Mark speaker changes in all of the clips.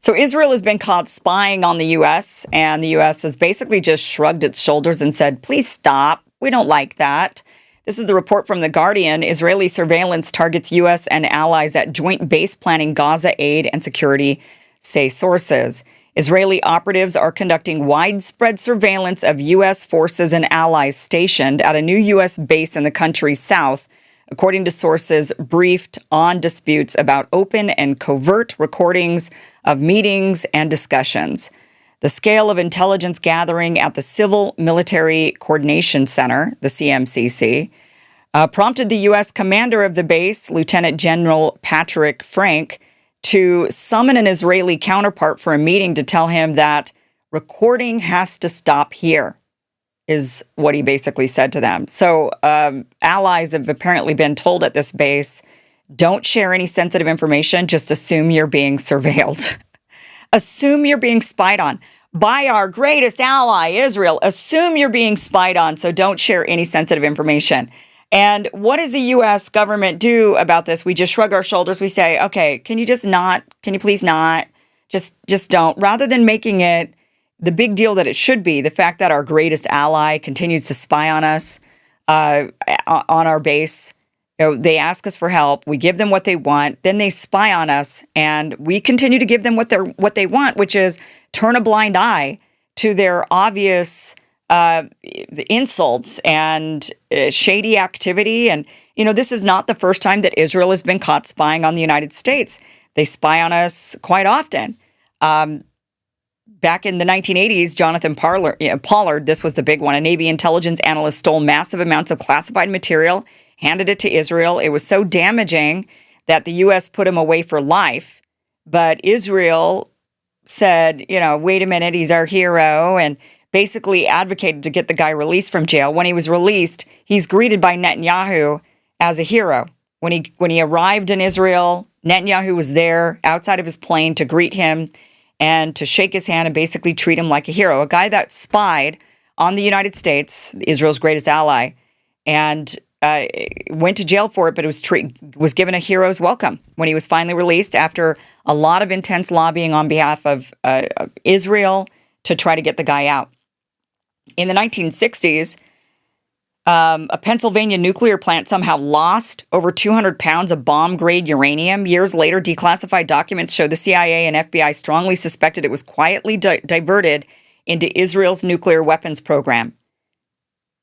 Speaker 1: So Israel has been caught spying on the U.S., and the U.S. has basically just shrugged its shoulders and said, please stop. We don't like that. This is the report from The Guardian. Israeli surveillance targets U.S. and allies at joint base planning Gaza aid and security, say sources. Israeli operatives are conducting widespread surveillance of U.S. forces and allies stationed at a new U.S. base in the country's south, according to sources briefed on disputes about open and covert recordings of meetings and discussions. The scale of intelligence gathering at the Civil Military Coordination Center, the CMCC, prompted the U.S. commander of the base, Lieutenant General Patrick Frank, to summon an Israeli counterpart for a meeting to tell him that recording has to stop here, is what he basically said to them. So allies have apparently been told at this base, don't share any sensitive information, just assume you're being surveilled. Assume you're being spied on by our greatest ally, Israel. Assume you're being spied on, so don't share any sensitive information. And what does the U.S. government do about this? We just shrug our shoulders. We say, okay, can you please not? Just don't. Rather than making it the big deal that it should be, the fact that our greatest ally continues to spy on us, on our base. They ask us for help. We give them what they want. Then they spy on us, and we continue to give them what they want, which is turn a blind eye to their obvious insults and shady activity. And, this is not the first time that Israel has been caught spying on the United States. They spy on us quite often. Back in the 1980s, Jonathan Pollard, this was the big one, a Navy intelligence analyst, stole massive amounts of classified material, handed it to Israel. It was so damaging that the U.S. put him away for life. But Israel said, wait a minute, he's our hero, and basically advocated to get the guy released from jail. When he was released, he's greeted by Netanyahu as a hero. When he arrived in Israel, Netanyahu was there outside of his plane to greet him and to shake his hand and basically treat him like a hero. A guy that spied on the United States, Israel's greatest ally, and went to jail for it, but was given a hero's welcome when he was finally released after a lot of intense lobbying on behalf of Israel to try to get the guy out. In the 1960s, a Pennsylvania nuclear plant somehow lost over 200 pounds of bomb-grade uranium. Years later, declassified documents show the CIA and FBI strongly suspected it was quietly diverted into Israel's nuclear weapons program.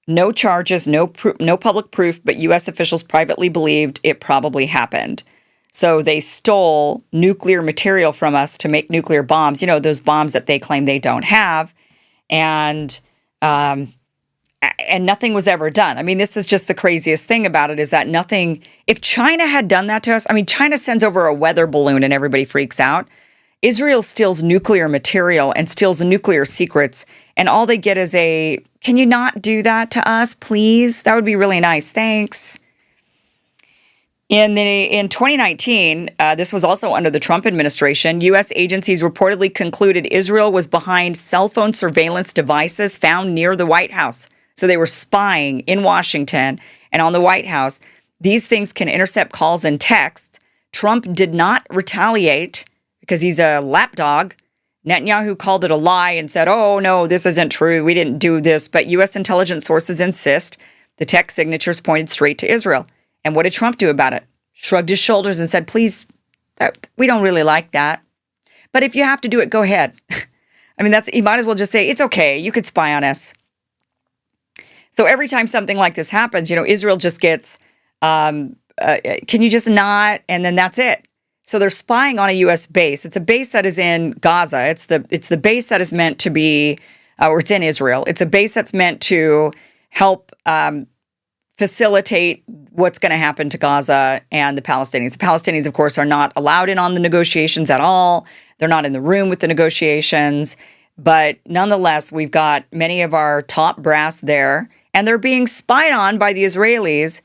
Speaker 1: No charges, no public proof, but U.S. officials privately believed it probably happened. So they stole nuclear material from us to make nuclear bombs, those bombs that they claim they don't have. And nothing was ever done. I mean, this is just the craziest thing about it, is that nothing, if China had done that to us, China sends over a weather balloon and everybody freaks out. Israel steals nuclear material and steals the nuclear secrets, and all they get is can you not do that to us, please? That would be really nice. Thanks. In 2019, this was also under the Trump administration, U.S. agencies reportedly concluded Israel was behind cell phone surveillance devices found near the White House. So they were spying in Washington and on the White House. These things can intercept calls and texts. Trump did not retaliate because he's a lapdog. Netanyahu called it a lie and said, oh, no, this isn't true. We didn't do this. But U.S. intelligence sources insist the text signatures pointed straight to Israel. And what did Trump do about it? Shrugged his shoulders and said, please, we don't really like that. But if you have to do it, go ahead. He might as well just say, it's okay. You could spy on us. So every time something like this happens, Israel just gets, can you just not? And then that's it. So they're spying on a U.S. base. It's a base that is in Gaza. It's the base that is meant to be, or it's in Israel. It's a base that's meant to help facilitate what's going to happen to Gaza and the Palestinians. The Palestinians, of course, are not allowed in on the negotiations at all. They're not in the room with the negotiations. But nonetheless, we've got many of our top brass there, and they're being spied on by the Israelis.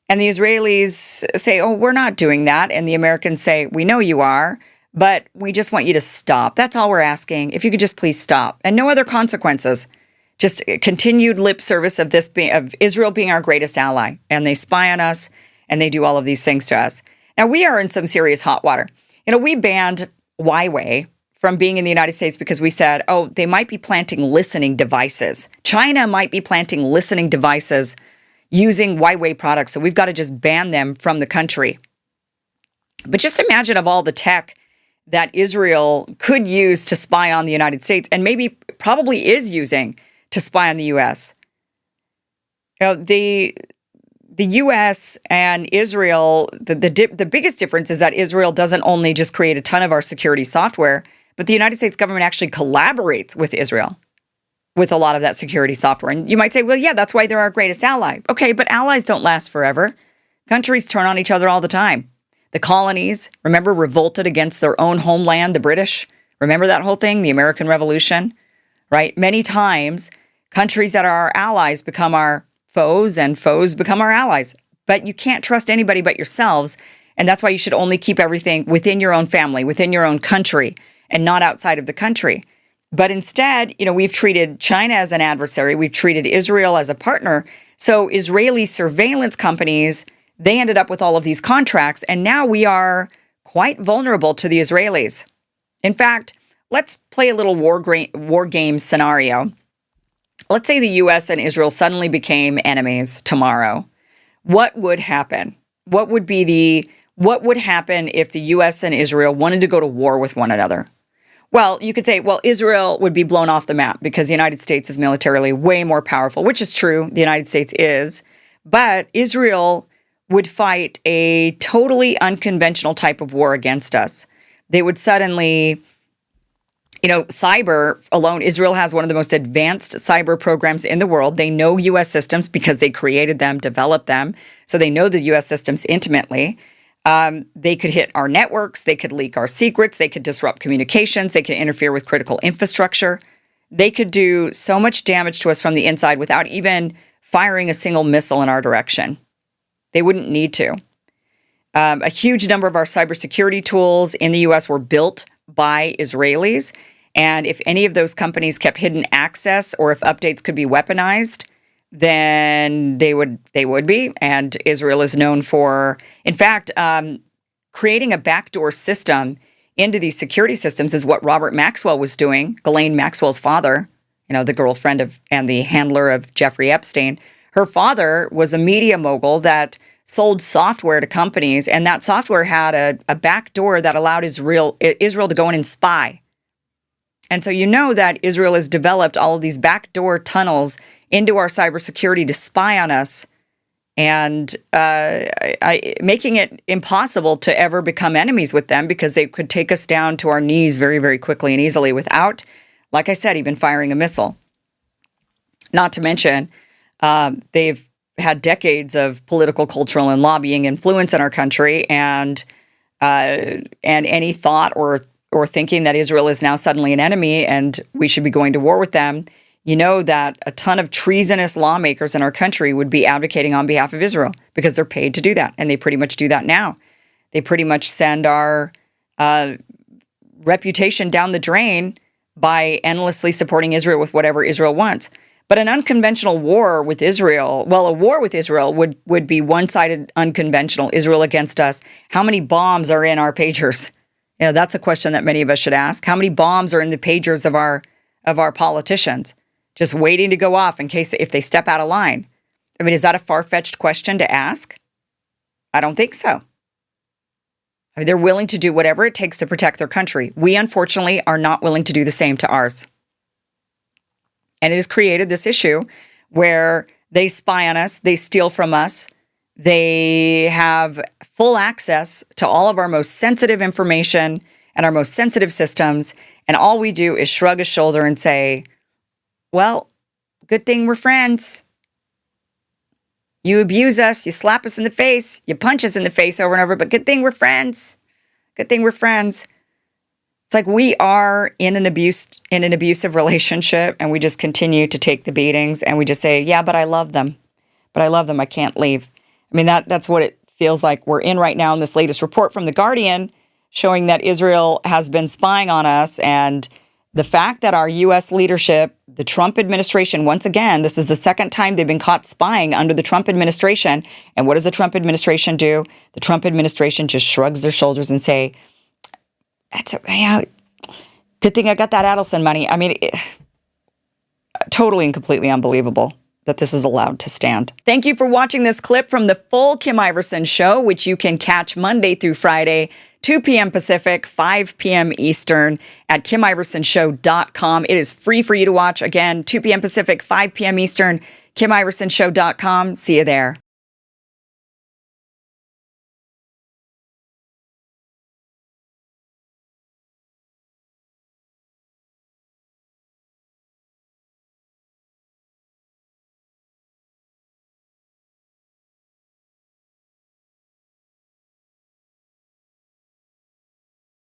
Speaker 1: And the Israelis say, oh, we're not doing that. And the Americans say, we know you are, but we just want you to stop. That's all we're asking. If you could just please stop. And no other consequences. Just continued lip service of Israel being our greatest ally. And they spy on us, and they do all of these things to us. Now, we are in some serious hot water. We banned Huawei from being in the United States because we said, oh, they might be planting listening devices. China might be planting listening devices using Huawei products, so we've got to just ban them from the country. But just imagine of all the tech that Israel could use to spy on the United States, and maybe probably is using to spy on the U.S. You know, the U.S. and Israel, the biggest difference is that Israel doesn't only just create a ton of our security software, but the United States government actually collaborates with Israel with a lot of that security software. And you might say, well, yeah, that's why they're our greatest ally. Okay, but allies don't last forever. Countries turn on each other all the time. The colonies, remember, revolted against their own homeland, the British. Remember that whole thing, the American Revolution, right? Many times, countries that are our allies become our foes, and foes become our allies. But you can't trust anybody but yourselves, and that's why you should only keep everything within your own family, within your own country, and not outside of the country. But instead, you know, we've treated China as an adversary. We've treated Israel as a partner. So Israeli surveillance companies, they ended up with all of these contracts, and now we are quite vulnerable to the Israelis. In fact, let's play a little war game scenario. Let's say the U.S. and Israel suddenly became enemies tomorrow. What would happen? What would happen if the U.S. and Israel wanted to go to war with one another? Well, you could say, well, Israel would be blown off the map because the United States is militarily way more powerful, which is true. The United States is. But Israel would fight a totally unconventional type of war against us. They would suddenly, you know, cyber alone, Israel has one of the most advanced cyber programs in the world. They know U.S. systems because they created them, developed them. So they know the U.S. systems intimately. They could hit our networks. They could leak our secrets. They could disrupt communications. They could interfere with critical infrastructure. They could do so much damage to us from the inside without even firing a single missile in our direction. They wouldn't need to. A huge number of our cybersecurity tools in the U.S. were built by Israelis. And if any of those companies kept hidden access or if updates could be weaponized, then they would be. And Israel is known for, in fact, creating a backdoor system into these security systems is what Robert Maxwell was doing. Ghislaine Maxwell's father, you know, the girlfriend of and the handler of Jeffrey Epstein. Her father was a media mogul that sold software to companies, and that software had a backdoor that allowed Israel to go in and spy. And so you know that Israel has developed all of these backdoor tunnels into our cybersecurity to spy on us and making it impossible to ever become enemies with them because they could take us down to our knees very, very quickly and easily without, like I said, even firing a missile. Not to mention, they've had decades of political, cultural, and lobbying influence in our country, and any thought or thinking that Israel is now suddenly an enemy and we should be going to war with them, you know that a ton of treasonous lawmakers in our country would be advocating on behalf of Israel because they're paid to do that, and they pretty much do that now. They pretty much send our reputation down the drain by endlessly supporting Israel with whatever Israel wants. But an unconventional war with Israel, well, a war with Israel would be one-sided, unconventional, Israel against us. How many bombs are in our pagers? You know, that's a question that many of us should ask. How many bombs are in the pagers of our politicians, just waiting to go off in case if they step out of line? I mean, is that a far-fetched question to ask? I don't think so. I mean, they're willing to do whatever it takes to protect their country. We, unfortunately, are not willing to do the same to ours. And it has created this issue where they spy on us, they steal from us, they have full access to all of our most sensitive information and our most sensitive systems, and all we do is shrug a shoulder and say, well, good thing we're friends. You abuse us, you slap us in the face, you punch us in the face over and over, but good thing we're friends. Good thing we're friends. It's like we are in an abusive relationship, and we just continue to take the beatings, and we just say, yeah, but I love them. But I love them. I can't leave. I mean, that's what it feels like we're in right now in this latest report from The Guardian showing that Israel has been spying on us, and the fact that our U.S. leadership, the Trump administration, once again, this is the second time they've been caught spying under the Trump administration. And what does the Trump administration do? The Trump administration just shrugs their shoulders and say, Good thing I got that Adelson money. I mean, totally and completely unbelievable that this is allowed to stand. Thank you for watching this clip from the full Kim Iverson show, which you can catch Monday through Friday, 2 p.m. Pacific, 5 p.m. Eastern at KimIversonShow.com. It is free for you to watch. Again, 2 p.m. Pacific, 5 p.m. Eastern, KimIversonShow.com. See you there.